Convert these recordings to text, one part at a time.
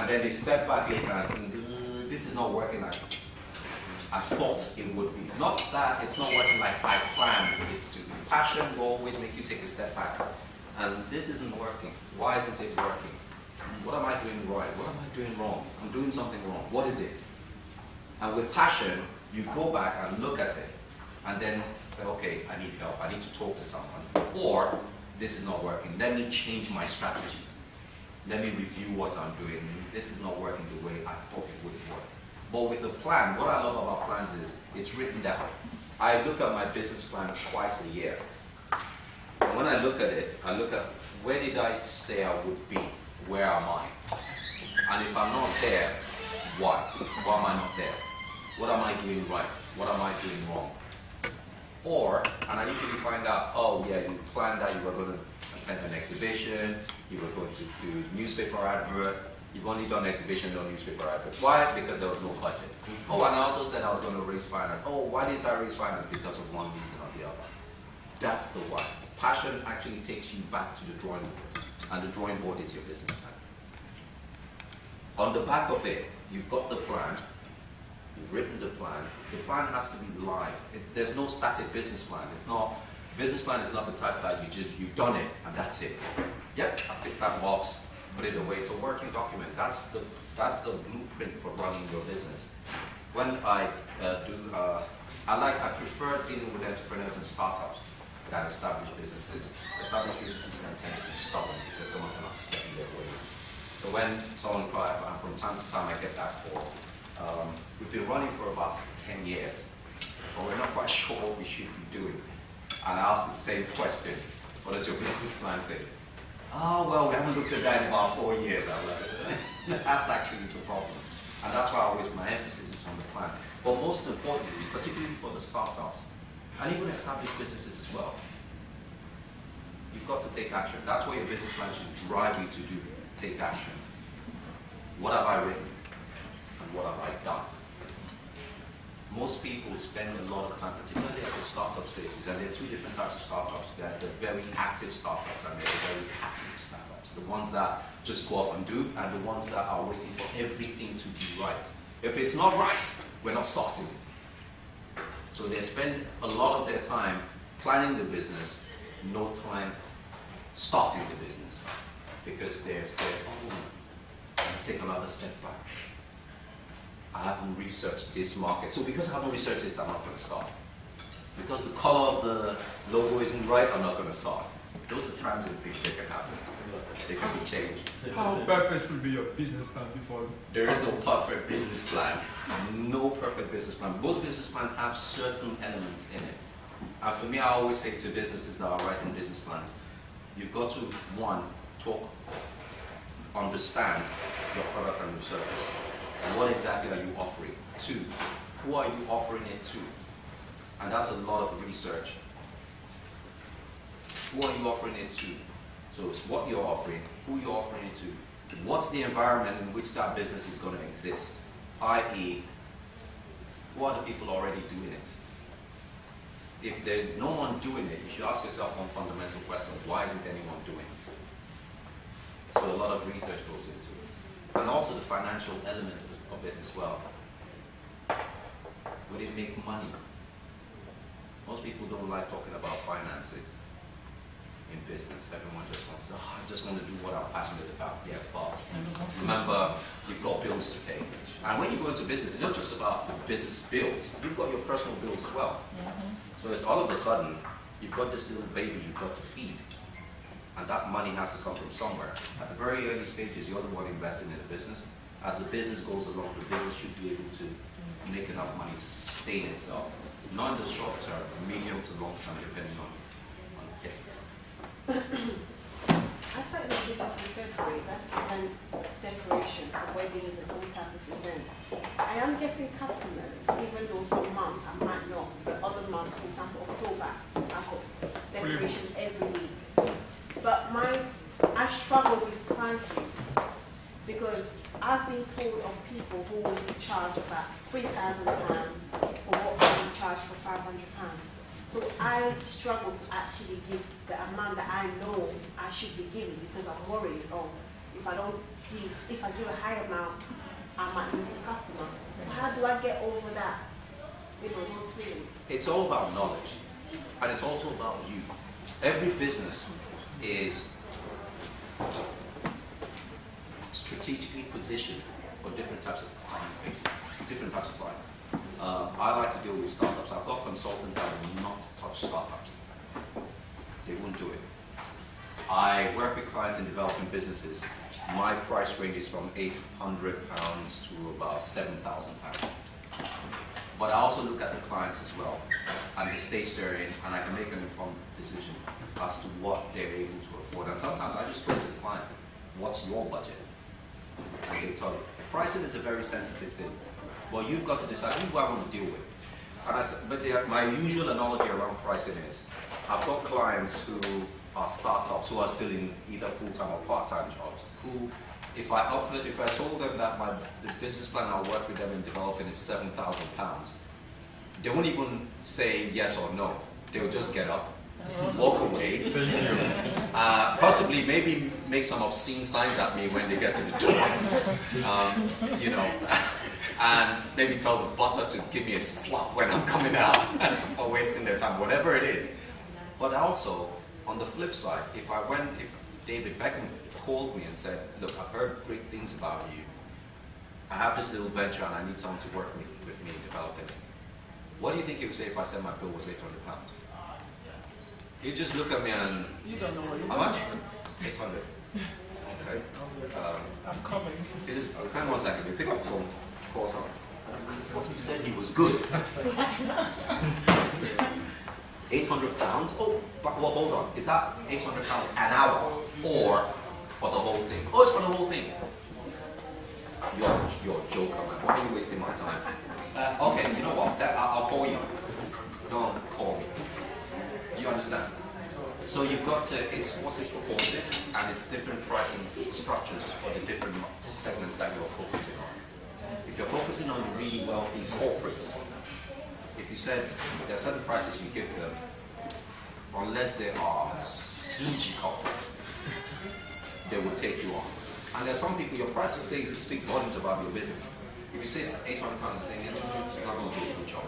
And then they step back later and think, this is not working like I thought it would be. Not that it's not working like I planned it to be. Passion will always make you take a step back. And this isn't working. Why isn't it working? What am I doing right? What am I doing wrong? I'm doing something wrong. What is it? And with passion, you go back and look at it. And then say, okay, I need help. I need to talk to someone. Or, this is not working. Let me change my strategy. Let me review what I'm doing. This is not working the way I thought it would work. But with a plan, what I love about plans is it's written down. I look at my business plan twice a year. And when I look at it, I look at where did I say I would be? Where am I? And if I'm not there, why? Why am I not there? What am I doing right? What am I doing wrong? Or, and I usually find out, oh yeah, you planned that you were going to attend an exhibition, you were going to do newspaper advert, you've only done exhibition, no newspaper advert. Why? Because there was no budget. Oh, and I also said I was going to raise finance. Oh, why didn't I raise finance? Because of one reason or the other. That's the why. Passion actually takes you back to the drawing board, and the drawing board is your business plan. On the back of it, you've got the plan, you've written the plan has to be live. There's no static business plan. It's not, business plan is not the type that you've done it and that's it. Yep, I tick that box, put it away. It's a working document. That's the blueprint for running your business. When I I prefer dealing with entrepreneurs and startups than established businesses. Established businesses can tend to be stubborn because someone cannot set in their ways. So when someone cries, and from time to time I get that call, we've been running for about 10 years, but we're not quite sure what we should be doing. And I ask the same question, what does your business plan say? Oh, well, we haven't looked at that in about 4 years. I'm like, that's actually the problem. And that's why my emphasis is on the plan. But most importantly, particularly for the startups, and even established businesses as well, you've got to take action. That's what your business plan should drive you to do. Take action. What have I written? And what have I done? Most people spend a lot of time, particularly at the startup stages, and there are two different types of startups. There are the very active startups and there are the very passive startups. The ones that just go off and do, and the ones that are waiting for everything to be right. If it's not right, we're not starting. So they spend a lot of their time planning the business, no time starting the business. Because they're scared, oh, take another step back. I haven't researched this market. So because I haven't researched it, I'm not going to start. Because the color of the logo isn't right, I'm not going to start. Those are transient things that can happen. They can be changed. How perfect will be your business plan before? There is no perfect business plan. No perfect business plan. Most business plans have certain elements in it. And for me, I always say to businesses that are writing business plans, you've got to, one, understand your product and your service. And what exactly are you offering? Two, who are you offering it to? And that's a lot of research. Who are you offering it to? So it's what you're offering, who you're offering it to, what's the environment in which that business is going to exist, i.e., who are the people already doing it? If there's no one doing it, you should ask yourself one fundamental question: why isn't anyone doing it? So a lot of research goes into it. And also the financial element of it as well. Would it make money? Most people don't like talking about finances in business. Everyone just wants to, I just want to do what I'm passionate about. Yeah, but remember, you've got bills to pay. And when you go into business, it's not just about the business bills. You've got your personal bills as well. So it's all of a sudden, you've got this little baby you've got to feed. And that money has to come from somewhere. At the very early stages, you're the one investing in the business. As the business goes along, the business should be able to make enough money to sustain itself. Not in the short term, medium to long term, depending on yes. I started my business in February. That's event decoration for weddings and all type of events. I am getting customers, even though some months I might not, but other months, for example, October, I've got decorations every week. But I struggle with prices because I've been told of people who will charge about £3,000 for what I would charge for £500. So I struggle to actually give the amount that I know I should be giving because I'm worried, oh, if I don't give, if I give a high amount, I might lose the customer. So how do I get over that, those feelings? It's all about knowledge, and it's also about you. Every business is strategically positioned for different types of client base, different types of clients. I like to deal with startups. I've got consultants that will not touch startups. They won't do it. I work with clients in developing businesses. My price range is from £800 to about £7,000. But I also look at the clients as well and the stage they're in, and I can make an informed decision as to what they're able to afford. And sometimes I just go to the client, what's your budget? And they tell you. Pricing is a very sensitive thing. Well, you've got to decide who I want to deal with. And my usual analogy around pricing is, I've got clients who are startups, who are still in either full-time or part-time jobs, who, if I told them that the business plan I'll work with them in developing is £7,000, they won't even say yes or no. They'll just get up, walk away, possibly maybe make some obscene signs at me when they get to the door, you know, and maybe tell the butler to give me a slap when I'm coming out or wasting their time, whatever it is. But also, on the flip side, if David Beckham called me and said, look, I've heard great things about you. I have this little venture and I need someone to work with me in developing it. What do you think he would say if I said my bill was £800? He'd just look at me and... You don't know what you're how much? 800. Okay. I'm coming. Hang on one second. You pick up the phone. Call someone. What you said he was good. £800? Oh, but well, hold on. Is that £800 an hour or for the whole thing? Oh, it's for the whole thing. You're a joker, man. Why are you wasting my time? Okay, you know what? I'll call you. Don't call me. You understand? So you've got to, it's what's its proposals and it's different pricing structures for the different segments that you're focusing on. If you're focusing on really wealthy corporates, if you said there are certain prices you give them, unless they are stingy corporates, they will take you on. And there's some people, your prices speak volumes about your business. If you say £800 thing, it's not going to do a good job.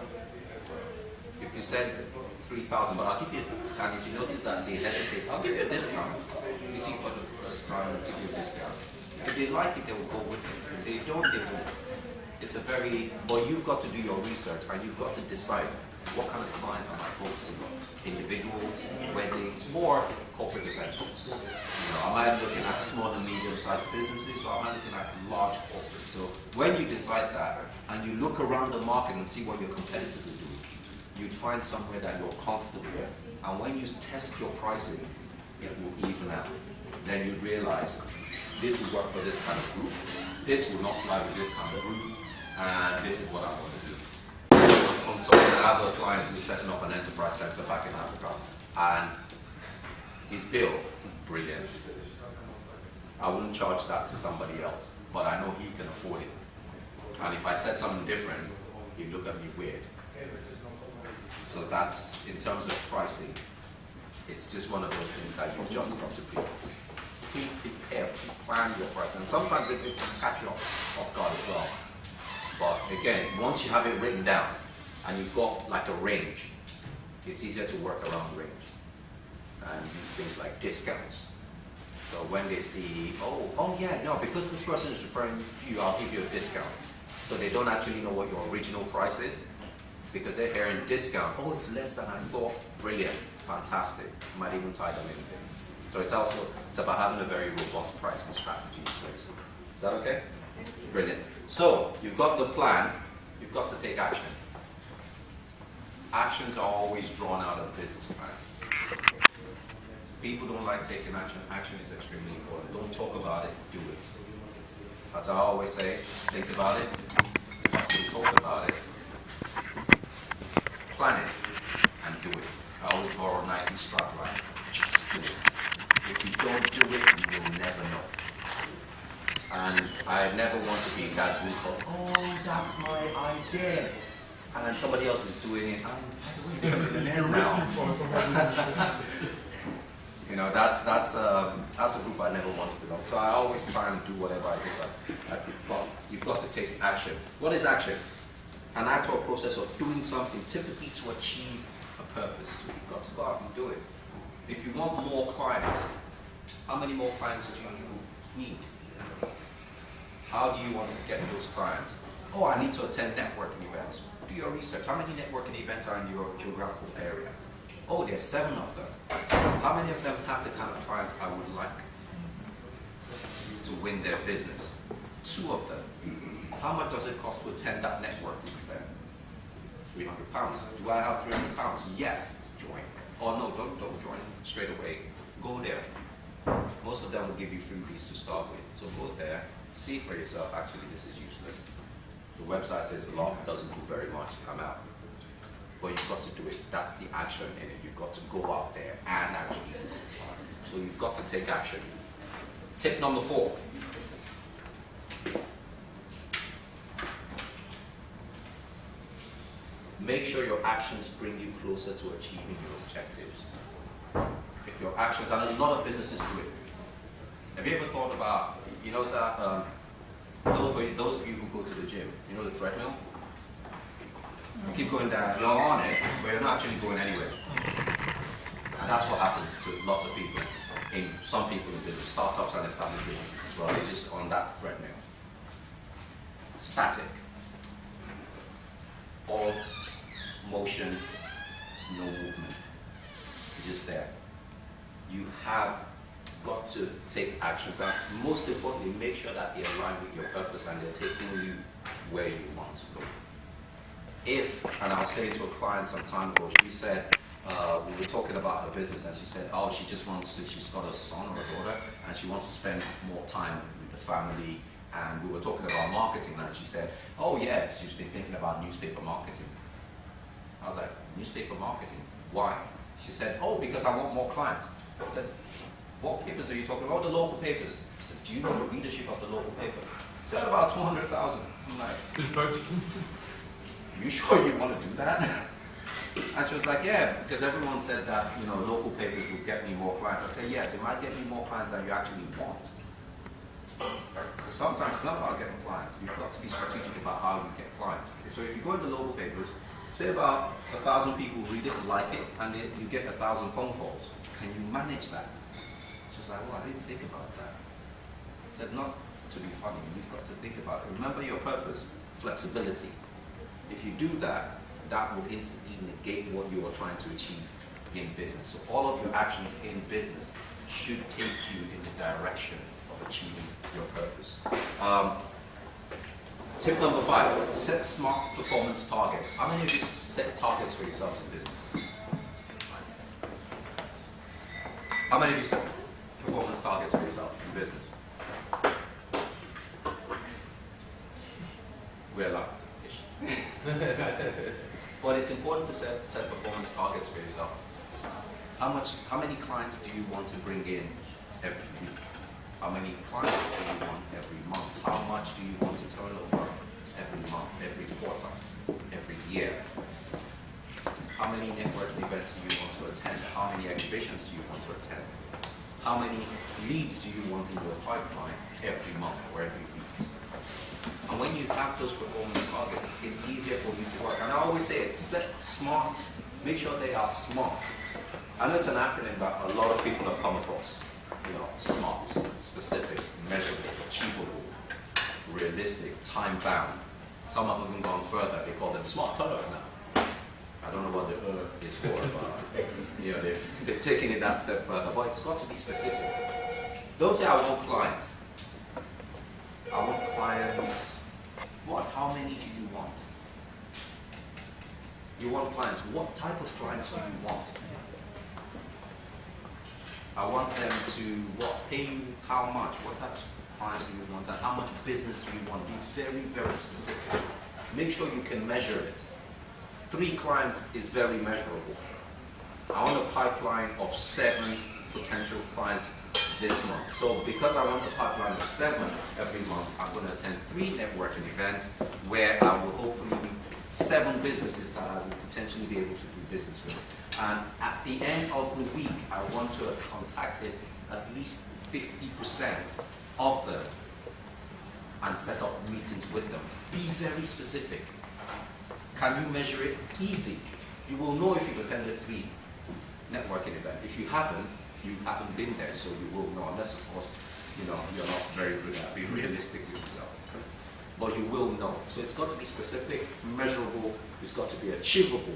If you said 3,000, but I'll give you, and if you notice that they hesitate, I'll give you a discount. You think for the first time, I'll give you a discount. If they like it, they will go with it. If they don't, they won't. It's a very, but you've got to do your research and you've got to decide what kind of clients am I focusing on? Individuals, weddings, or corporate events. You know, am I looking at small and medium-sized businesses, or am I looking at large corporates? So when you decide that and you look around the market and see what your competitors are doing, you'd find somewhere that you're comfortable with. And when you test your pricing, it will even out. Then you'd realize this will work for this kind of group, this will not slide with this kind of group, and this is what I want to do. I'm consulting another client who's setting up an enterprise center back in Africa, and his bill, brilliant. I wouldn't charge that to somebody else, but I know he can afford it. And if I said something different, he'd look at me weird. So that's, in terms of pricing, it's just one of those things that you've just got to prepare, plan your price. And sometimes it can catch you off guard as well. But again, once you have it written down and you've got like a range, it's easier to work around the range and use things like discounts. So when they see, oh yeah, no, because this person is referring to you, I'll give you a discount. So they don't actually know what your original price is because they're hearing discount. Oh, it's less than I thought. Brilliant, fantastic. Might even tie them in. So it's about having a very robust pricing strategy in place. Is that okay? Brilliant. So you've got the plan, you've got to take action. Actions are always drawn out of business plans. People don't like taking action. Action is extremely important. Don't talk about it, do it. As I always say, think about it, talk about it, plan it, and do it. I always borrow Nike strapline. Just do it. If you don't do it, you will never know. And I never want to be in that group of, oh, that's my idea. And somebody else is doing it. And by the way, they're millionaires now. You know, that's a group I never want to belong to. So I always try and do whatever I guess but you've got to take action. What is action? An act or process of doing something, typically to achieve a purpose. So you've got to go out and do it. If you want more clients, how many more clients do you need? How do you want to get those clients? Oh, I need to attend networking events. Do your research. How many networking events are in your geographical area? Oh, there's 7 of them. How many of them have the kind of clients I would like to win their business? 2 of them. How much does it cost to attend that networking event? £300. Do I have £300? Yes, join. Or no, don't join straight away. Go there. Most of them will give you freebies to start with. So go there, see for yourself, actually this is useless. The website says a lot, doesn't do very much, I'm out. But you've got to do it. That's the action in it. You've got to go out there and actually look for clients. So you've got to take action. Tip number 4. Make sure your actions bring you closer to achieving your objectives. If your actions, and a lot of businesses do it. Have you ever thought about, you know that, those of you who go to the gym, you know the treadmill? You keep going down, you're on it, but you're not actually going anywhere. And that's what happens to lots of people, some people in business, startups and established businesses as well. They're just on that treadmill. Static. All motion, no movement. You're just there. You have got to take actions, and most importantly, make sure that they align with your purpose and they're taking you where you want to go. And I was saying to a client some time ago, she said, we were talking about her business, and she said, oh, she just wants to, she's got a son or a daughter, and she wants to spend more time with the family, and we were talking about marketing, and she said, oh yeah, she's been thinking about newspaper marketing. I was like, newspaper marketing? Why? She said, oh, because I want more clients. I said, what papers are you talking about? Oh, the local papers. I said, do you know the readership of the local paper? She said, about 200,000. I'm like, you sure you want to do that? And she was like, yeah, because everyone said that, you know, local papers would get me more clients. I said, yes, it might get me more clients than you actually want. So sometimes it's not about getting clients. You've got to be strategic about how you get clients. So if you go in the local papers, say about 1,000 people read it, like it, and you get 1,000 phone calls. Can you manage that? She was like, well, I didn't think about that. I said, not to be funny, you've got to think about it. Remember your purpose, flexibility. If you do that, that will instantly negate what you are trying to achieve in business. So all of your actions in business should take you in the direction of achieving your purpose. Tip number 5, set smart performance targets. How many of you set targets for yourself in business? How many of you set performance targets for yourself in business? We're lucky. But it's important to set performance targets for yourself. How many clients do you want to bring in every week? How many clients do you want every month? How much do you want to turn over every month, every quarter, every year? How many networking events do you want to attend? How many exhibitions do you want to attend? How many leads do you want in your pipeline every month or every week? And when you have those performance targets, it's easier for you to work. And I always say it, set smart, make sure they are smart. I know it's an acronym that a lot of people have come across. You know, SMART, specific, measurable, achievable, realistic, time-bound. Some have even gone further, they call them smarter now. I don't know what the is for, but you know, they've taken it that step further. But it's got to be specific. Don't say I want clients. I want clients. What? How many do you want? You want clients. What type of clients do you want? I want them to pay you how much? What type of clients do you want? And how much business do you want? Be very, very specific. Make sure you can measure it. 3 clients is very measurable. I want a pipeline of 7 potential clients this month. So because I want a pipeline of 7 every month, I'm going to attend 3 networking events where I will hopefully 7 businesses that I will potentially be able to do business with. And at the end of the week, I want to have contacted at least 50% of them and set up meetings with them. Be very specific. Can you measure it? Easy. You will know if you've attended 3 networking events. If you haven't been there, so you will know, unless of course, you're not very good at being realistic with yourself. But you will know. So it's got to be specific, measurable, it's got to be achievable.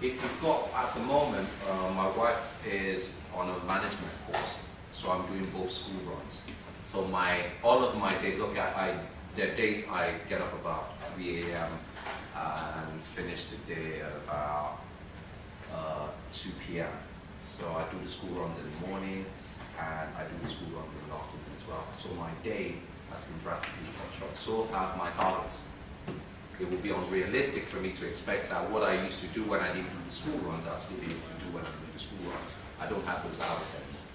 If you've got, at the moment, my wife is on a management course, so I'm doing both school runs. So all of my days, there are days I get up about 3 a.m. and finish the day at about 2 p.m. So I do the school runs in the morning, and I do the school runs in the afternoon as well. So my day has been drastically cut short. So have my targets. It would be unrealistic for me to expect that what I used to do when I didn't do the school runs, I'd still be able to do when I do the school runs. I don't have those hours anymore.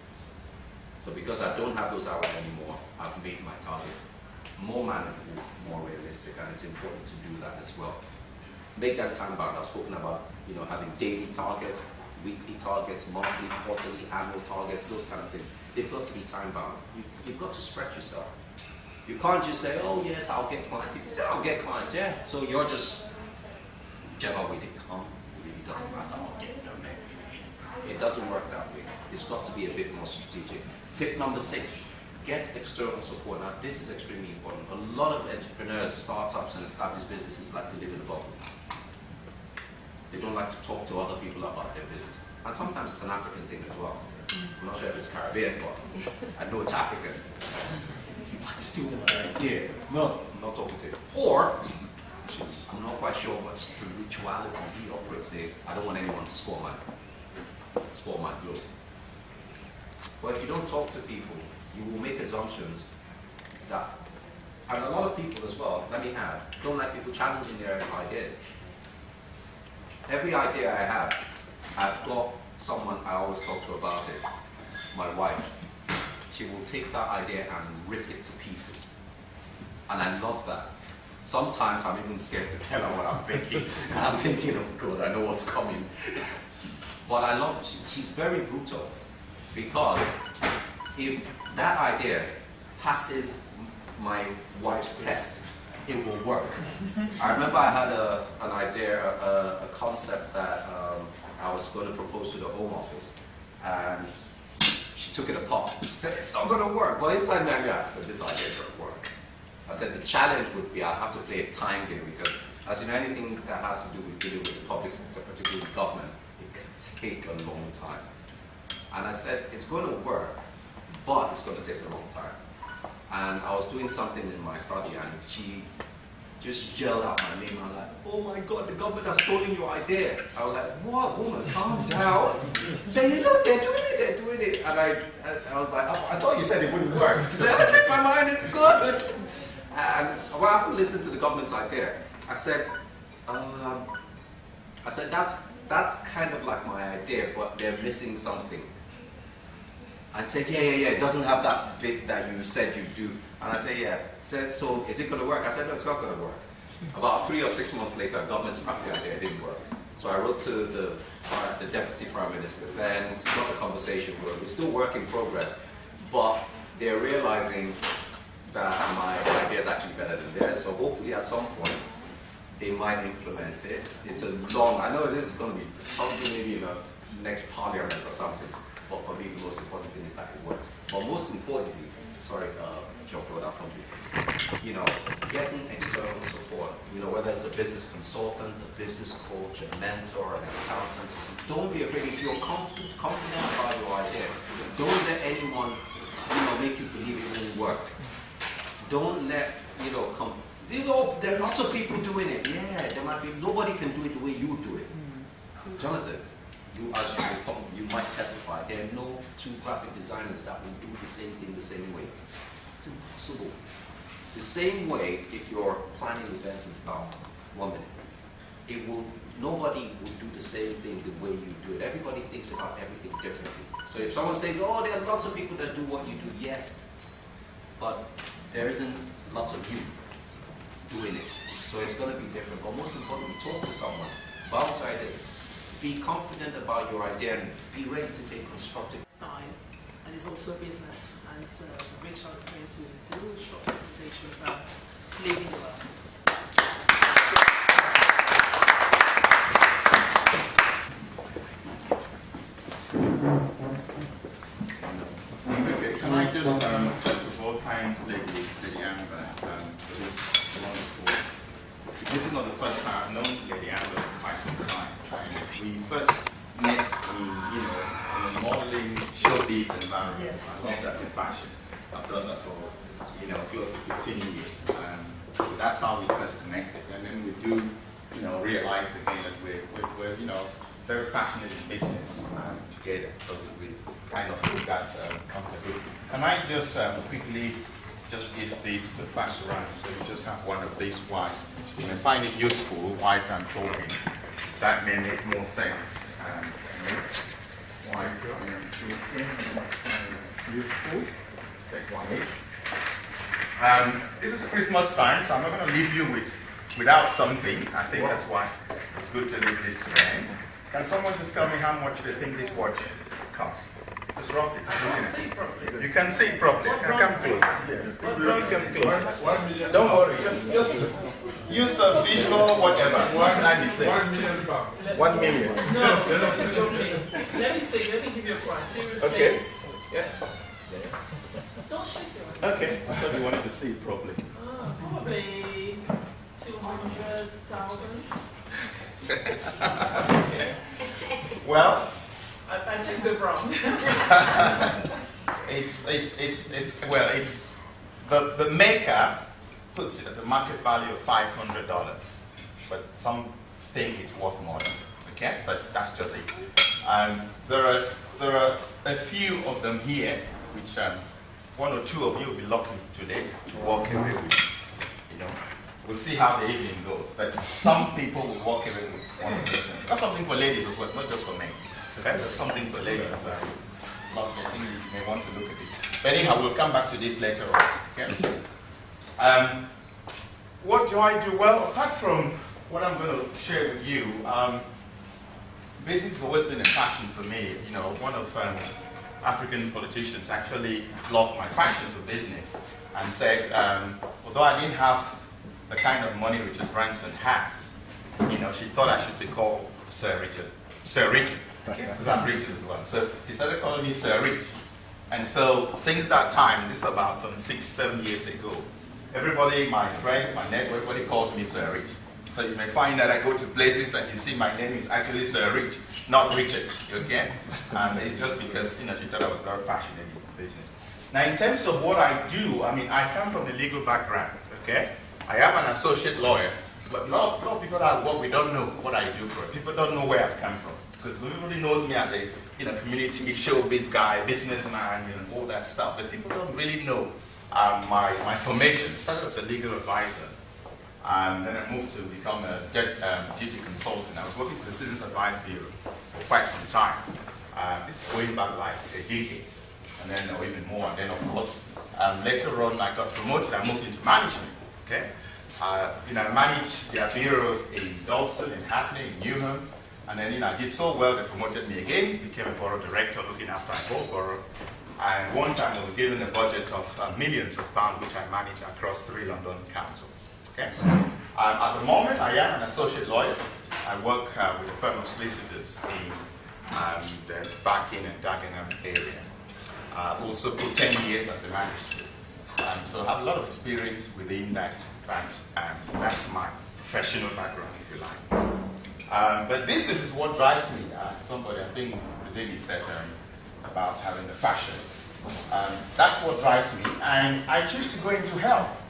So because I don't have those hours anymore, I've made my targets more manageable, more realistic, and it's important to do that as well. Make that time bound. I've spoken about having daily targets, weekly targets, monthly, quarterly, annual targets, those kind of things. They've got to be time bound. You've got to stretch yourself. You can't just say, oh yes, I'll get clients. If you say, I'll get clients, yeah. So you're just, whichever way they come, it really doesn't matter, I'll get them. It doesn't work that way. It's got to be a bit more strategic. Tip number 6, get external support. Now this is extremely important. A lot of entrepreneurs, startups and established businesses like to live in a bubble. They don't like to talk to other people about their business. And sometimes it's an African thing as well. I'm not sure if it's Caribbean, but I know it's African. I still want an idea. No, I'm not talking to you. Or, I'm not quite sure what spirituality he operates in. I don't want anyone to spoil my glow. But if you don't talk to people, you will make assumptions that, and a lot of people as well, let me add, don't like people challenging their ideas. Every idea I have, I've got someone I always talk to about it, my wife. She will take that idea and rip it to pieces. And I love that. Sometimes I'm even scared to tell her what I'm thinking. I'm thinking, oh God, I know what's coming. But I love, she's very brutal. Because if that idea passes my wife's test, it will work. I remember I had an idea, a concept that I was going to propose to the Home Office. And she took it apart. She said, it's not going to work. Well, inside my I said, this idea is going to work. I said, the challenge would be I have to play a time game because, as you know, anything that has to do with dealing with the public sector, particularly government, it can take a long time. And I said, it's going to work, but it's going to take a long time. And I was doing something in my study and she just yelled out my name. I'm like, oh my God, the government has stolen your idea. I was like, what, woman, calm down. Saying, look, they're doing it. And I was like, I thought you said it wouldn't work. She said, I checked my mind, it's good. And well, after listening to the government's idea, I said, that's kind of like my idea, but they're missing something. And said, yeah, it doesn't have that bit that you said you do. And I said, yeah. Said, so is it going to work? I said, no, it's not going to work. About 3 or 6 months later, government scrapped the idea, it didn't work. So I wrote to the Deputy Prime Minister. Then it's not a conversation where we're still work in progress, but they're realizing that my idea is actually better than theirs. So hopefully at some point, they might implement it. It's a long, I know this is going to be something maybe in the next parliament or something. But for me, the most important thing is that it works. But most importantly, sorry, Joe, for that from you know, getting external support. You know, whether it's a business consultant, a business coach, a mentor, an accountant. Don't be afraid. If you're confident about your idea, don't let anyone, make you believe it won't work. Don't let there are lots of people doing it. Yeah, there might be. Nobody can do it the way you do it, Jonathan. You might testify, there are no 2 graphic designers that will do the same thing the same way. It's impossible. The same way, if you're planning events and stuff, 1 minute, nobody will do the same thing the way you do it. Everybody thinks about everything differently. So if someone says, oh, there are lots of people that do what you do, yes, but there isn't lots of you doing it. So it's going to be different. But most importantly, talk to someone. Bounce ideas. Be confident about your idea and be ready to take constructive. Time, and it's also a business. And so Rachel is going to do a short presentation about living well. Okay, can I just first of all thank Lady Amber for this wonderful. This is not the first time I've known Lady Amber for quite some time. And we first met in a modeling showbiz environment. Yes. I love that in fashion. I've done that for close to 15 years. So that's how we first connected. And then we do realize again that we're very passionate in business together. So we kind of feel that comfortability. Can I just quickly just give this pass around? So you just have one of these whilst you may find it useful whilst I'm talking. That may make more sense. Whilst I'm talking, useful. Let's take one each. This is Christmas time, so I'm not going to leave you without something. I think that's why it's good to leave this today. Can someone just tell me how much they think this watch costs? Just roughly. You can see it properly. Come close. You can close. 1 million. Don't worry. Just use a visual whatever. £1 million. 1 million. No, it's okay. Let me see. Let me give you a price. Seriously. Okay. Yeah. Don't shake your Okay. I thought you wanted to see it properly. Probably 200,000. Okay. Well. I checked the wrong. it's the maker puts it at a market value of $500, but some think it's worth more. Okay, but that's just it. There are a few of them here, which one or two of you will be lucky today to walk away with. We'll see how the evening goes, but some people will walk away with one person. That's something for ladies as well, not just for men. Okay, there's something for ladies. But I think you may want to look at this. But anyhow, we'll come back to this later on. Okay. What do I do? Well, apart from what I'm going to share with you, business has always been a passion for me. One of African politicians actually loved my passion for business and said, although I didn't have the kind of money Richard Branson has, she thought I should be called Sir Richard. Sir Richard. Because I'm Richard as well. So he started calling me Sir Rich. And so since that time, this is about some 6-7 years ago, everybody, my friends, my network, everybody calls me Sir Rich. So you may find that I go to places and you see my name is actually Sir Rich, not Richard. Okay? It's just because she thought I was very passionate in business. Now in terms of what I do, I come from a legal background. Okay? I am an associate lawyer, but a lot of people that I work with don't know what I do for it. People don't know where I've come from. Because everybody knows me as a community showbiz guy, businessman, all that stuff. But people don't really know my formation. I started as a legal advisor. Then I moved to become a duty consultant. I was working for the Citizens Advice Bureau for quite some time. This is going back like a decade, and then or even more. And then, of course, later on, I got promoted. I moved into management. Okay, I managed their bureaus in Dalston, in Hackney, in Newham. And then, I did so well, they promoted me again, became a borough director looking after a whole borough. And one time I was given a budget of millions of pounds, which I managed across 3 London councils. Okay? At the moment, I am an associate lawyer. I work with a firm of solicitors in the Barking and Dagenham area. I've also put 10 years as a magistrate. So I have a lot of experience within that. That's my professional background, if you like. But business is what drives me. Somebody, I think, David said about having the passion. That's what drives me. And I choose to go into health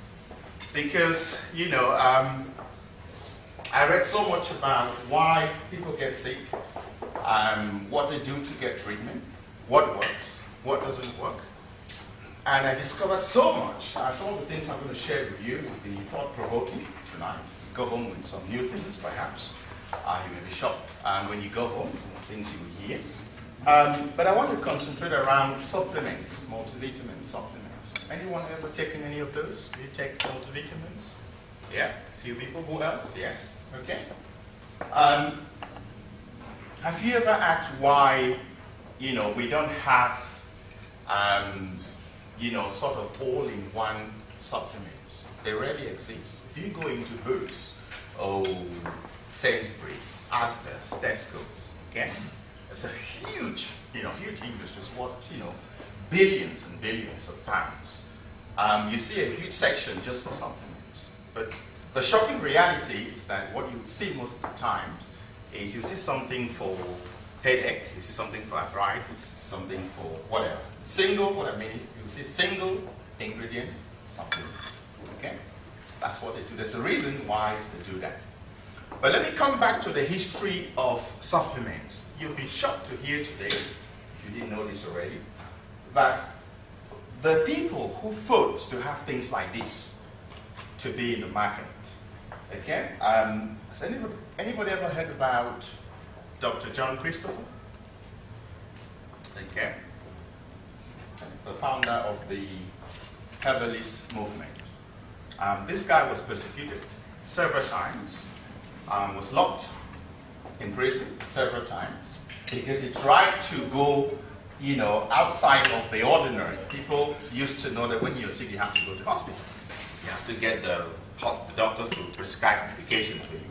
because, I read so much about why people get sick, what they do to get treatment, what works, what doesn't work. And I discovered so much. Some of the things I'm going to share with you will be thought-provoking tonight. Go home with some new things, perhaps. You may be shocked when you go home, some things you will hear. But I want to concentrate around supplements, multivitamin supplements. Anyone ever taken any of those? Do you take multivitamins? Yeah? few people. Who else? Yes. Okay. Have you ever asked why, we don't have, sort of all-in-one supplements? They rarely exist. If you go into Boots, Sainsbury's, Asda's, Tesco's, okay? It's a huge, huge industry. It's worth, billions and billions of pounds. You see a huge section just for supplements. But the shocking reality is that what you would see most of the times is you see something for headache, you see something for arthritis, something for whatever. What I mean is you see single ingredient supplements. Okay? That's what they do. There's a reason why they do that. But let me come back to the history of supplements. You'll be shocked to hear today, if you didn't know this already, that the people who fought to have things like this to be in the market, okay? Has anybody ever heard about Dr. John Christopher? Okay. He's the founder of the herbalist movement. This guy was persecuted several times, was locked in prison several times because he tried to go, outside of the ordinary. People used to know that when you're sick, you have to go to hospital. You have to get the doctors to prescribe medication for you.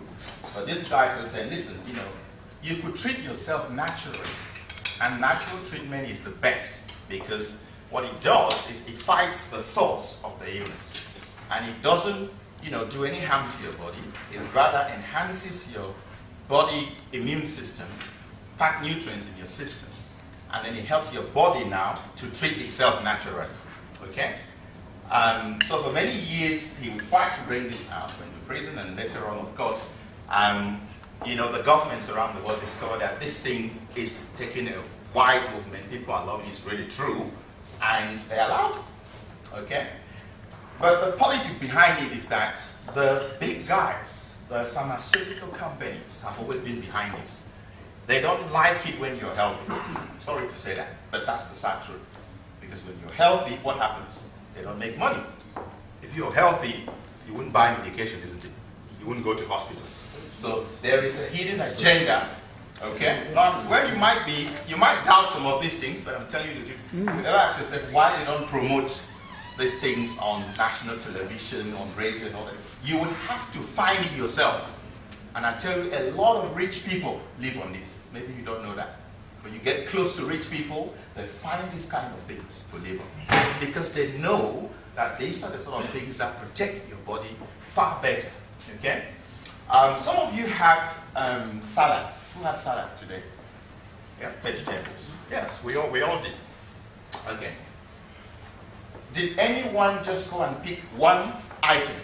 But this guy said, listen, you could treat yourself naturally. And natural treatment is the best because what it does is it fights the source of the illness. And it doesn't, do any harm to your body. It rather enhances your body immune system, pack nutrients in your system. And then it helps your body now to treat itself naturally. Okay? So for many years, he would fight to bring this out, went to prison, and later on, of course, the governments around the world discovered that this thing is taking a wide movement. People are loving it. It's really true. And they allowed it. Okay? But the politics behind it is that the big guys, the pharmaceutical companies, have always been behind this. They don't like it when you're healthy. Sorry to say that, but that's the sad truth. Because when you're healthy, what happens? They don't make money. If you're healthy, you wouldn't buy medication, isn't it? You wouldn't go to hospitals. So there is a hidden agenda, okay? Now, where you might doubt some of these things, but I'm telling you the truth. You ever ask yourself why they don't promote these things on national television, on radio, and all that? You would have to find it yourself. And I tell you, a lot of rich people live on this. Maybe you don't know that. When you get close to rich people, they find these kind of things to live on. Because they know that these are the sort of things that protect your body far better. Okay? Some of you had salad. Who had salad today? Yeah, vegetables. Yes, we all did. Okay. Did anyone just go and pick one item,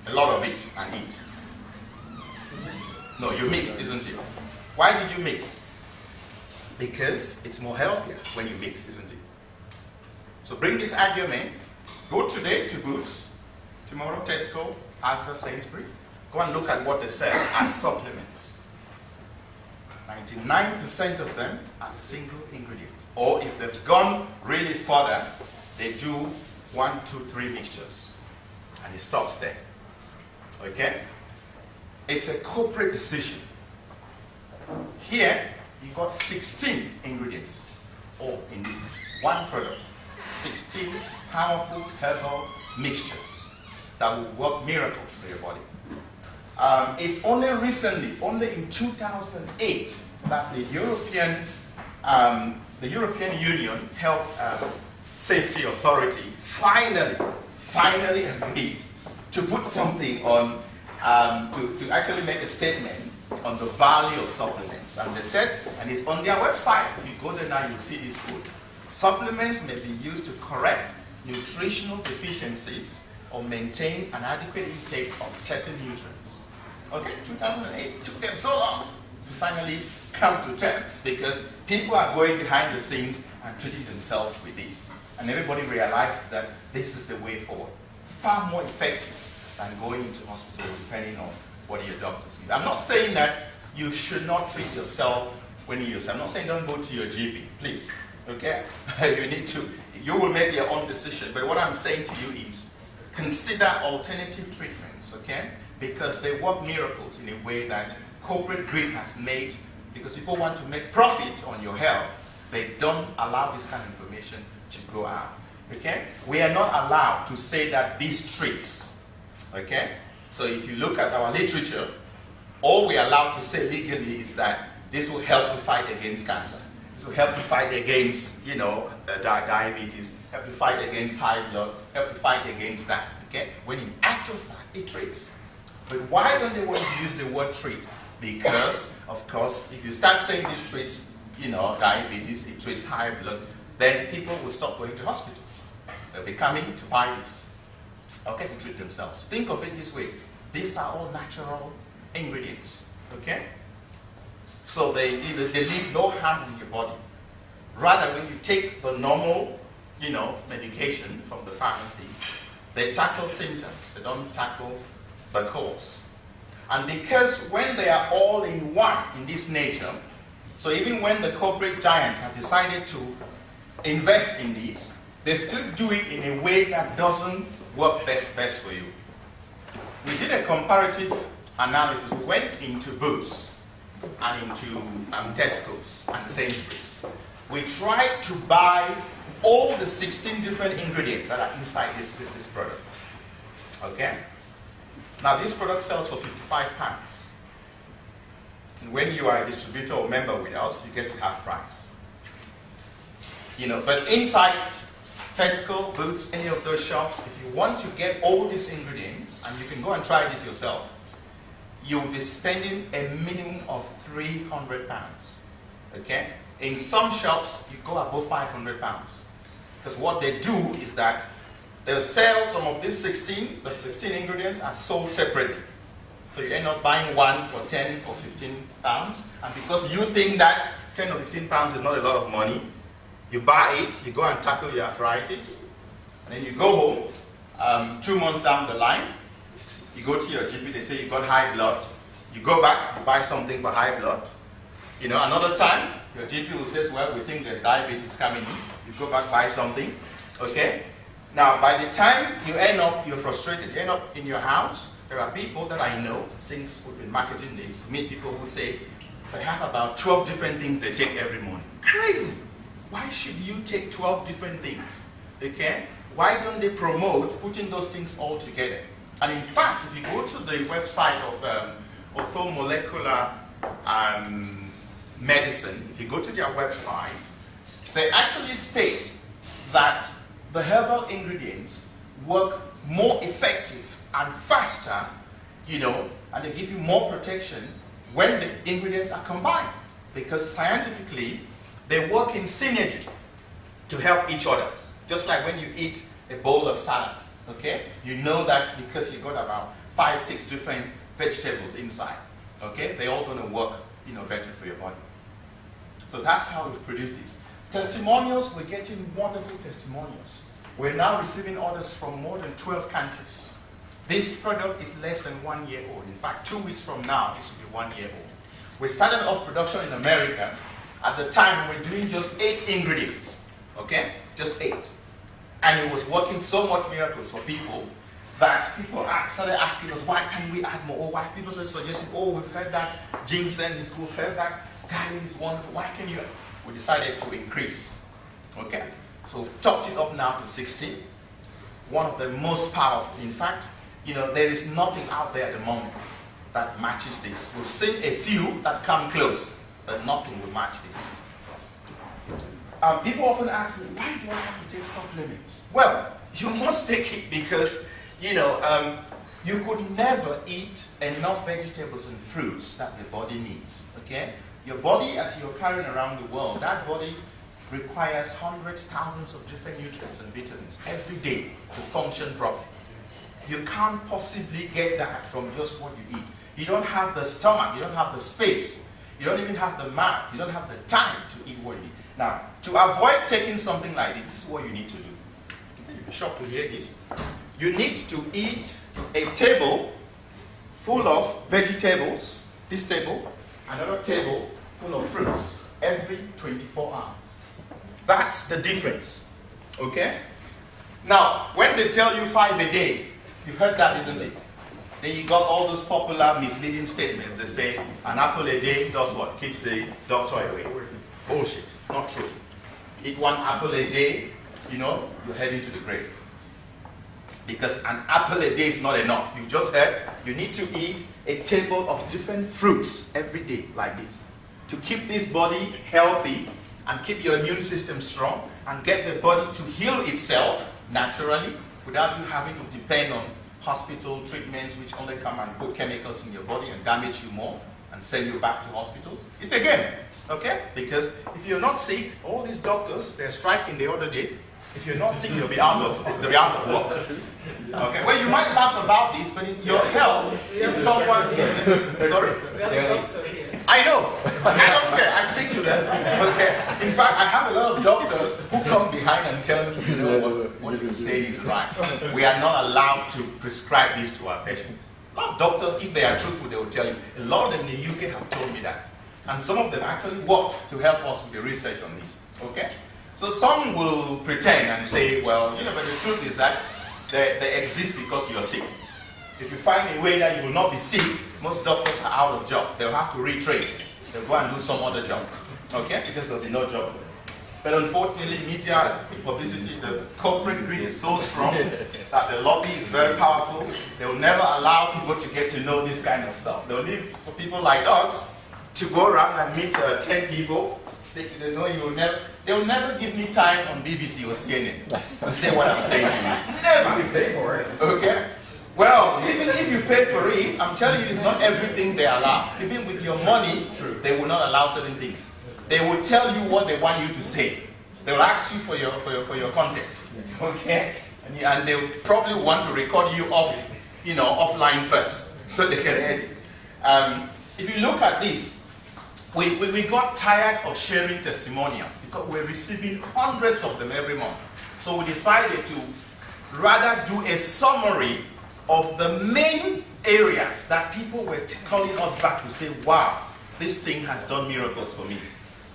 a lot of it, and eat? No, you mixed, isn't it? Why did you mix? Because it's more healthier when you mix, isn't it? So bring this argument. Go today to Boots, tomorrow Tesco, Asda, Sainsbury. Go and look at what they sell as supplements. 99% of them are single ingredients. Or if they've gone really further, they do 1, 2, 3 mixtures. And it stops there. Okay? It's a corporate decision. Here, you got 16 ingredients, all in this one product. 16 powerful herbal mixtures that will work miracles for your body. It's only recently, only in 2008, that the European Union Health Safety Authority finally agreed to put something on, to actually make a statement on the value of supplements. And they said, and it's on their website, if you go there now, you'll see this quote. Supplements may be used to correct nutritional deficiencies or maintain an adequate intake of certain nutrients. Okay, 2008, it took them so long to finally come to terms because people are going behind the scenes and treating themselves with this. And everybody realizes that this is the way forward. Far more effective than going into hospital depending on what your doctors need. I'm not saying that you should not treat yourself when you use. I'm not saying don't go to your GP, please. Okay? You will make your own decision. But what I'm saying to you is consider alternative treatments, okay? because they work miracles in a way that corporate greed has made, because people want to make profit on your health. They don't allow this kind of information to go out. Okay? We are not allowed to say that these traits. Okay? So if you look at our literature, all we are allowed to say legally is that this will help to fight against cancer. This will help to fight against, diabetes, help to fight against high blood, help to fight against that. Okay? When in actual fact, it treats. But why don't they want to use the word treat? Because, of course, if you start saying this treats, diabetes, it treats high blood, then people will stop going to hospitals. They'll be coming to buy this. Okay, to treat themselves. Think of it this way. These are all natural ingredients. Okay? So they leave no harm in your body. Rather, when you take the normal, medication from the pharmacies, they tackle symptoms. They don't tackle the cause. And because when they are all in one in this nature, so even when the corporate giants have decided to invest in these, they still do it in a way that doesn't work best for you. We did a comparative analysis. We went into Boots and into Tesco's and Sainsbury's. We tried to buy all the 16 different ingredients that are inside this product. Okay? Now this product sells for £55. And when you are a distributor or member with us, you get half price. But inside Tesco, Boots, any of those shops, if you want to get all these ingredients, and you can go and try this yourself, you'll be spending a minimum of £300. Okay? In some shops, you go above £500. Because what they do is that they'll sell some of these 16 ingredients are sold separately. So you end up buying one for 10 or 15 pounds, and because you think that 10 or 15 pounds is not a lot of money, you buy it, you go and tackle your arthritis, and then you go home, 2 months down the line, you go to your GP, they say you got high blood, you go back, you buy something for high blood, another time, your GP will say, well, we think there's diabetes coming in, you go back, buy something, okay? Now, by the time you're frustrated, you end up in your house, there are people that I know, since we've been marketing this, meet people who say they have about 12 different things they take every morning. Crazy! Why should you take 12 different things? Okay? Why don't they promote putting those things all together? And in fact, if you go to the website of orthomolecular medicine, if you go to their website, they actually state that the herbal ingredients work more effective and faster, and they give you more protection when the ingredients are combined. Because scientifically, they work in synergy to help each other. Just like when you eat a bowl of salad, okay? You know that because you've got about 5-6 different vegetables inside, okay? They're all going to work, better for your body. So that's how we've produced this. Testimonials, we're getting wonderful testimonials. We're now receiving orders from more than 12 countries. This product is less than 1 year old. In fact, 2 weeks from now, this will be 1 year old. We started off production in America. At the time, we were doing just 8 ingredients. Okay? Just 8. And it was working so much miracles for people that people started asking us, why can't we add more? Or why people started suggesting, we've heard that ginseng is good, we've heard that garlic is wonderful. Why can you? We decided to increase. Okay? So we've topped it up now to 16. One of the most powerful. In fact, there is nothing out there at the moment that matches this. We've seen a few that come close, but nothing will match this. People often ask me, why do I have to take supplements? Well, you must take it because, you could never eat enough vegetables and fruits that the body needs, okay? Your body, as you're carrying around the world, that body requires hundreds, thousands of different nutrients and vitamins every day to function properly. You can't possibly get that from just what you eat. You don't have the stomach, you don't have the space, you don't even have the mouth, you don't have the time to eat what you eat. Now, to avoid taking something like this is what you need to do. You'll be shocked to hear this. You need to eat a table full of vegetables, this table, another table full of fruits, every 24 hours. That's the difference. Okay? Now, when they tell you 5 a day, you've heard that, isn't it? Then you got all those popular misleading statements. They say an apple a day does what? Keeps the doctor away. Bullshit. Not true. Eat one apple a day, you know, you're heading to the grave. Because an apple a day is not enough. You've just heard you need to eat a table of different fruits every day like this to keep this body healthy and keep your immune system strong and get the body to heal itself naturally without you having to depend on hospital treatments which only come and put chemicals in your body and damage you more and send you back to hospitals. It's a game, okay? Because if you're not sick, all these doctors, they're striking the other day. If you're not sick, they'll be out of work. Okay, well, you might laugh about this, but your health is someone's business. Sorry? I know. I don't care. I speak to them. Okay. In fact, I have a lot of doctors who come behind and tell me, you know, what you say is right. We are not allowed to prescribe this to our patients. A lot of doctors, if they are truthful, they will tell you. A lot of them in the UK have told me that. And some of them actually worked to help us with the research on this. Okay? So some will pretend and say, well, you know, but the truth is that they exist because you're sick. If you find a way that you will not be sick, most doctors are out of job. They'll have to retrain. They'll go and do some other job. Okay? Because there'll be no job for them. But unfortunately, media, publicity, the corporate greed is so strong that the lobby is very powerful. They will never allow people to get to know this kind of stuff. They'll leave for people like us to go around and meet 10 people, say to them, no, they'll never give me time on BBC or CNN to say what I'm saying to you. Never. You pay for it. Okay? Well, even if you pay for it, I'm telling you, it's not everything they allow. Even with your money, they will not allow certain things. They will tell you what they want you to say. They will ask you for your content. Okay? And they'll probably want to record you offline first, so they can edit. If you look at this, we got tired of sharing testimonials because we're receiving hundreds of them every month. So we decided to rather do a summary of the main areas that people were calling us back to say, wow, this thing has done miracles for me.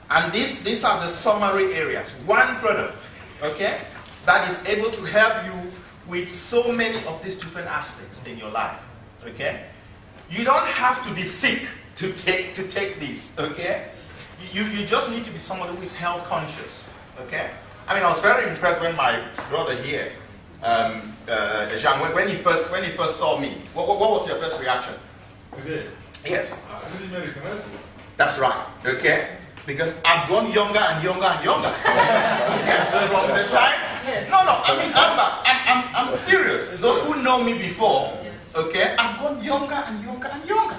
And these are the summary areas. One product, okay, that is able to help you with so many of these different aspects in your life, okay? You don't have to be sick to take this, okay? You just need to be someone who is health conscious, okay? I mean, I was very impressed when my brother here, Jean, when he first saw me. What was your first reaction? Today? Yes. This is very commercial. That's right, okay? Because I've gone younger and younger and younger. Okay? From the time. Yes. No, I mean, I'm serious. Those who know me before, okay, I've gone younger and younger and younger.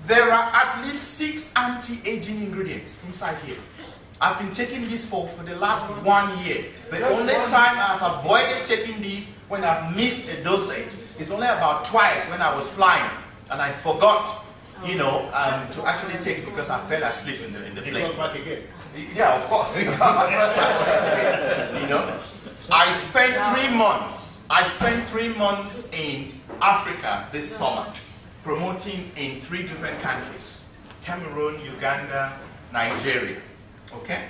There are at least 6 anti-aging ingredients inside here. I've been taking this for the last 1 year. The only time I've avoided taking these when I've missed a dosage is only about twice when I was flying and I forgot, to actually take it because I fell asleep in the plane. Back again. Yeah, of course. I spent 3 months in Africa this summer promoting in 3 different countries: Cameroon, Uganda, Nigeria. Okay?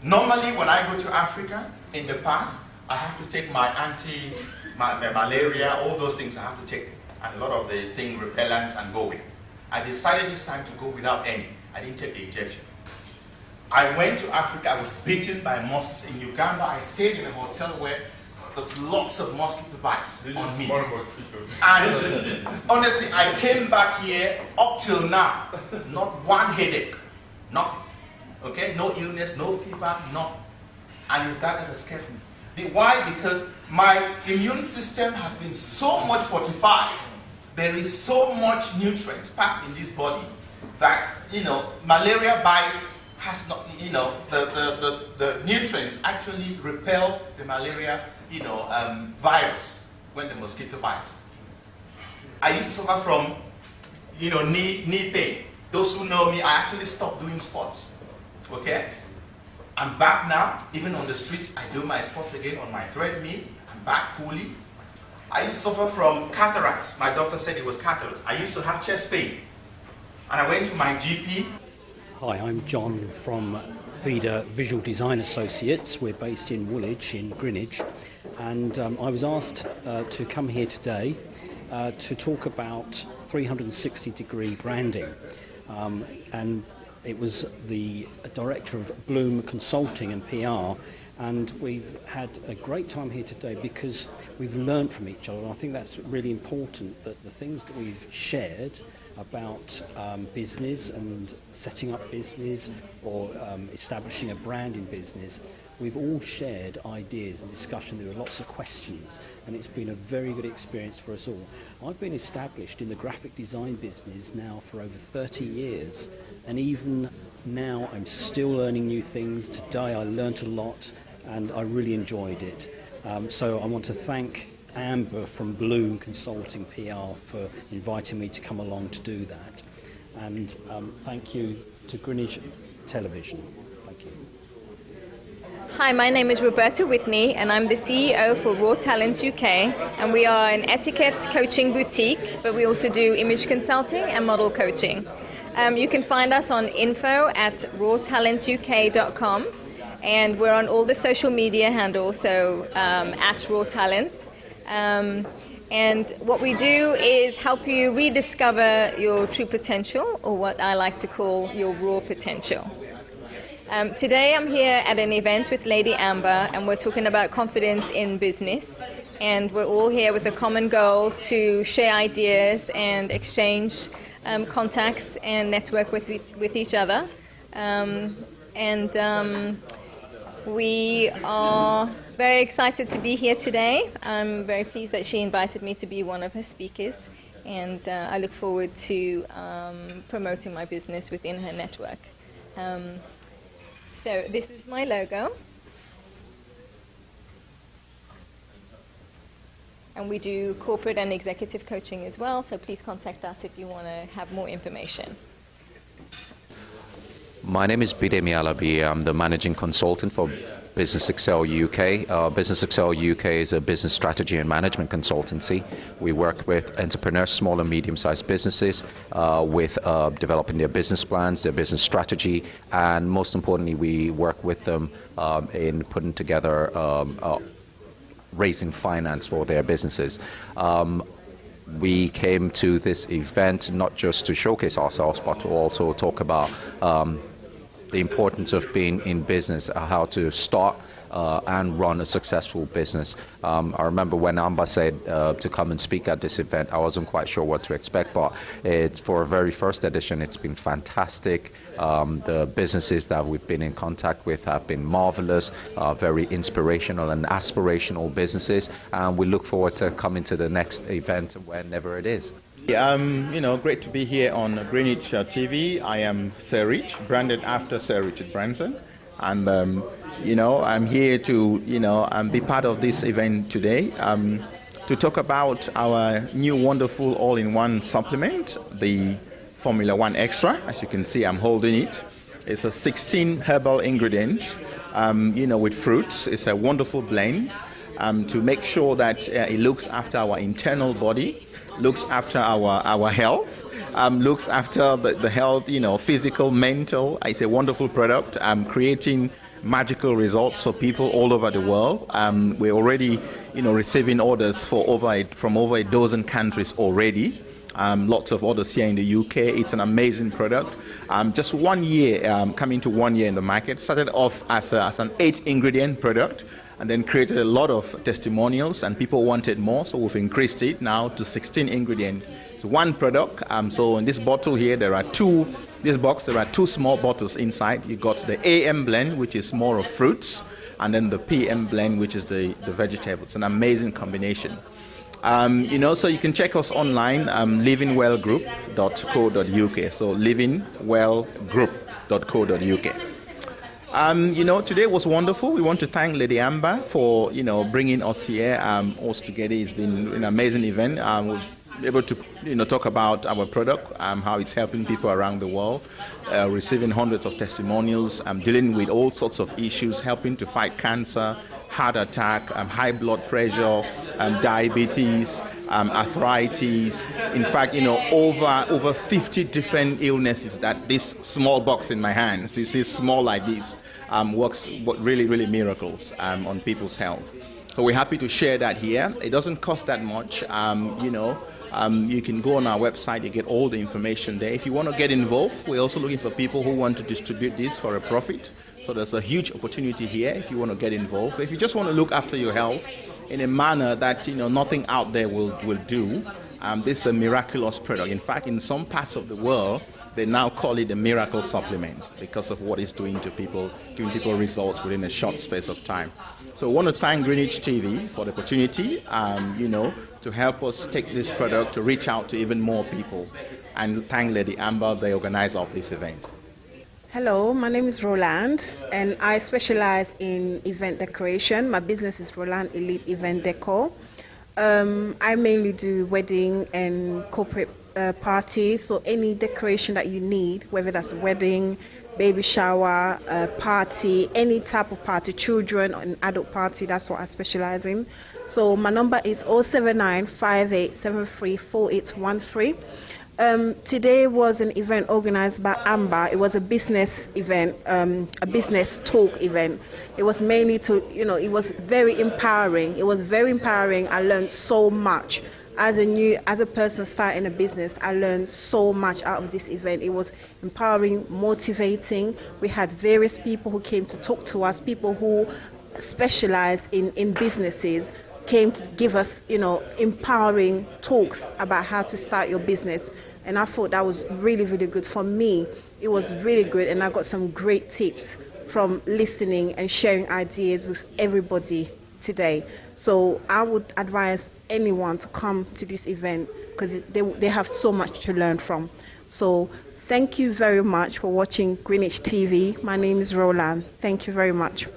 Normally when I go to Africa in the past, I have to take my malaria, all those things I have to take, and a lot of the thing repellents and go with it. I decided this time to go without any. I didn't take the injection. I went to Africa. I was bitten by mosquitoes. In Uganda, I stayed in a hotel where there's lots of mosquito bites on me. More mosquitoes. And honestly, I came back here up till now, not one headache, nothing. Okay, no illness, no fever, nothing. And it's that has scared me. Why? Because my immune system has been so much fortified. There is so much nutrients packed in this body that, malaria bite has not, the nutrients actually repel the malaria, virus when the mosquito bites. I used to suffer from, knee pain. Those who know me, I actually stopped doing sports. Okay? I'm back now, even on the streets, I do my sports again on my treadmill. I'm back fully. I used to suffer from cataracts. My doctor said it was cataracts. I used to have chest pain. And I went to my GP. Hi, I'm John from Vida Visual Design Associates. We're based in Woolwich in Greenwich. And I was asked to come here today to talk about 360-degree branding. And it was the director of Bloom Consulting and PR, and we've had a great time here today because we've learned from each other, and I think that's really important, that the things that we've shared about business and setting up business or establishing a brand in business, we've all shared ideas and discussion. There were lots of questions, and it's been a very good experience for us all. I've been established in the graphic design business now for over 30 years, and even now I'm still learning new things. Today I learnt a lot, and I really enjoyed it. So I want to thank Amber from Bloom Consulting PR for inviting me to come along to do that. And thank you to Greenwich Television. Thank you. Hi, my name is Roberta Whitney, and I'm the CEO for Raw Talent UK, and we are an etiquette coaching boutique, but we also do image consulting and model coaching. You can find us on info@rawtalentuk.com, and we're on all the social media handles, so at Raw Talent. And what we do is help you rediscover your true potential, or what I like to call your raw potential. Today I'm here at an event with Lady Amber, and we're talking about confidence in business. And we're all here with a common goal to share ideas and exchange contacts and network with each other. We are very excited to be here today. I'm very pleased that she invited me to be one of her speakers, and I look forward to promoting my business within her network. So this is my logo. And we do corporate and executive coaching as well, so please contact us if you want to have more information. My name is Bidemi Alabi. I'm the managing consultant for Business Excel UK. Business Excel UK is a business strategy and management consultancy. We work with entrepreneurs, small and medium-sized businesses, with developing their business plans, their business strategy, and most importantly, we work with them in putting together raising finance for their businesses. We came to this event not just to showcase ourselves, but to also talk about the importance of being in business, how to start and run a successful business. I remember when Amber said to come and speak at this event, I wasn't quite sure what to expect, but for a very first edition, it's been fantastic. The businesses that we've been in contact with have been marvelous, very inspirational and aspirational businesses, and we look forward to coming to the next event whenever it is. Great to be here on Greenwich TV. I am Sir Rich, branded after Sir Richard Branson, and I'm here to be part of this event today to talk about our new wonderful all-in-one supplement, the Formula One Extra. As you can see, I'm holding it. It's a 16 herbal ingredient, with fruits. It's a wonderful blend to make sure that it looks after our internal body, looks after our health, looks after the health, physical, mental. It's a wonderful product. Creating magical results for people all over the world. We're already, receiving orders from over a dozen countries already. Lots of orders here in the UK. It's an amazing product. Just 1 year, coming to 1 year in the market. Started off as an 8-ingredient product, and then created a lot of testimonials, and people wanted more, so we've increased it now to 16 ingredients. It's one product. So in this bottle here, there are two small bottles inside. You got the AM blend, which is more of fruits, and then the PM blend, which is the vegetables. An amazing combination. So you can check us online, livingwellgroup.co.uk. So livingwellgroup.co.uk. Today was wonderful. We want to thank Lady Amber for, bringing us here, all together. It's been an amazing event. We'll be able to, talk about our product, how it's helping people around the world, receiving hundreds of testimonials, dealing with all sorts of issues, helping to fight cancer, heart attack, high blood pressure, diabetes, arthritis. In fact, over 50 different illnesses that this small box in my hand, so you see small like this, works really, really miracles on people's health. So we're happy to share that here. It doesn't cost that much, You can go on our website, you get all the information there. If you want to get involved, we're also looking for people who want to distribute this for a profit. So there's a huge opportunity here if you want to get involved. But if you just want to look after your health in a manner that nothing out there will do, this is a miraculous product. In fact, in some parts of the world, they now call it a miracle supplement because of what it's doing to people, giving people results within a short space of time. So I want to thank Greenwichtv for the opportunity, to help us take this product to reach out to even more people, and thank Lady Amber, the organizer of this event. Hello, my name is Roland, and I specialize in event decoration. My business is Roland Elite Event Decor. I mainly do wedding and corporate parties, so any decoration that you need, whether that's a wedding, baby shower, party, any type of party, children or an adult party, that's what I specialize in. So my number is 079 5873 4813. Today was an event organized by Amber. It was a business event, a business talk event. It was mainly it was very empowering. It was very empowering. I learned so much. As a person starting a business, I learned so much out of this event. It was empowering, motivating. We had various people who came to talk to us, people who specialize in businesses, came to give us, empowering talks about how to start your business. And I thought that was really, really good. For me, it was really good, and I got some great tips from listening and sharing ideas with everybody today. So I would advise anyone to come to this event because they have so much to learn from. So thank you very much for watching Greenwichtv. My name is Roland. Thank you very much.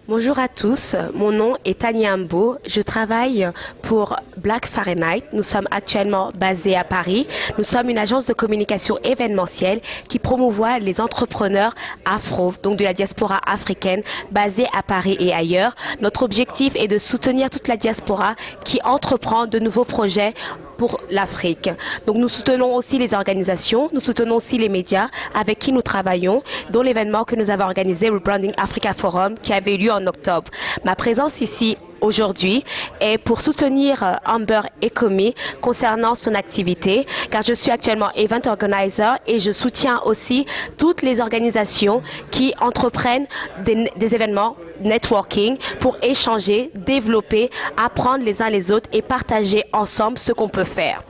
Bonjour à tous, mon nom est Tania Ambo, je travaille pour Black Fahrenheit, nous sommes actuellement basés à Paris, nous sommes une agence de communication événementielle qui promouvoit les entrepreneurs afro, donc de la diaspora africaine basée à Paris et ailleurs. Notre objectif est de soutenir toute la diaspora qui entreprend de nouveaux projets pour l'Afrique. Donc nous soutenons aussi les organisations, nous soutenons aussi les médias avec qui nous travaillons, dont l'événement que nous avons organisé, Rebranding Africa Forum, qui avait eu lieu en octobre. Ma présence ici aujourd'hui est pour soutenir Amber Ekomie concernant son activité, car je suis actuellement event organizer et je soutiens aussi toutes les organisations qui entreprennent des événements networking pour échanger, développer, apprendre les uns les autres et partager ensemble ce qu'on peut faire.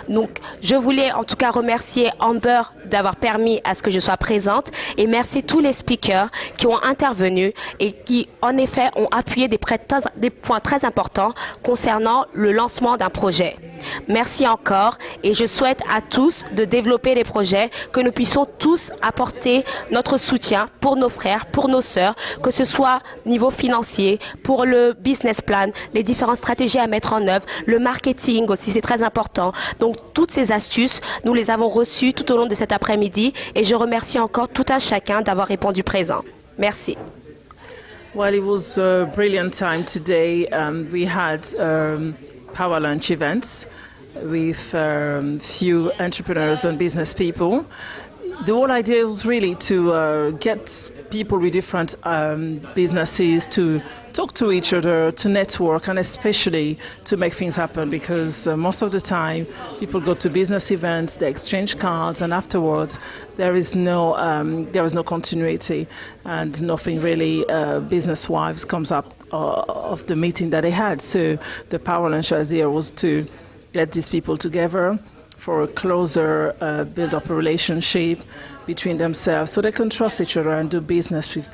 Donc je voulais en tout cas remercier Amber d'avoir permis à ce que je sois présente et merci tous les speakers qui ont intervenu et qui en effet ont appuyé des points très importants concernant le lancement d'un projet. Merci encore et je souhaite à tous de développer des projets, que nous puissions tous apporter notre soutien pour nos frères, pour nos sœurs, que ce soit niveau financier, pour le business plan, les différentes stratégies à mettre en œuvre, le marketing aussi, c'est très important. Donc toutes ces astuces, nous les avons reçues tout au long de cet après-midi et je remercie encore tout un chacun d'avoir répondu présent. Merci. Well, it was a brilliant time today. We had power lunch events with few entrepreneurs and business people. The whole idea was really to get people with different businesses to talk to each other, to network, and especially to make things happen, because most of the time people go to business events, they exchange cards, and afterwards there is no continuity and nothing really business-wise comes up of the meeting that they had. So the power lunch idea was to get these people together for a closer build up a relationship between themselves so they can trust each other and do business with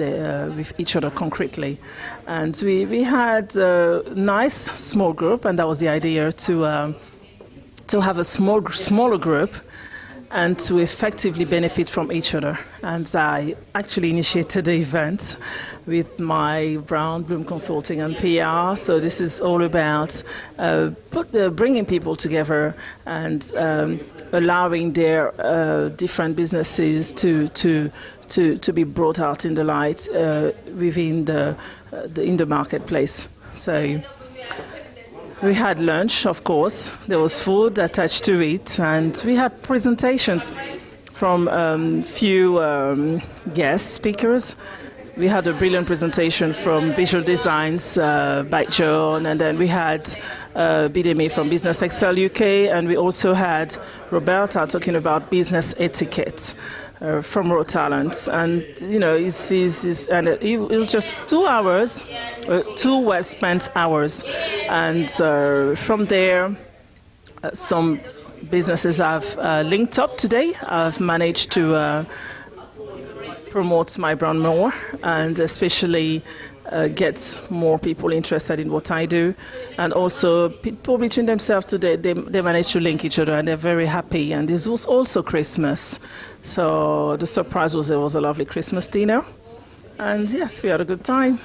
each other concretely. And we had a nice small group, and that was the idea, to have a smaller group and to effectively benefit from each other. And I actually initiated the event with my Brown Bloom Consulting and PR. So this is all about bringing people together and allowing their different businesses to be brought out in the light within the marketplace. So we had lunch, of course. There was food attached to it, and we had presentations from few guest speakers. we had a brilliant presentation from Visual Designs by John, and then we had Bidemi from Business Excel UK, and we also had Roberta talking about business etiquette from Raw Talent. And you know, it was just 2 hours, 2 well-spent hours, and from there, some businesses have linked up today. I've managed to promote my brand more, and especially get more people interested in what I do. And also people between themselves today, they managed to link each other, and they're very happy. And this was also Christmas. So the surprise was there was a lovely Christmas dinner. And yes, we had a good time.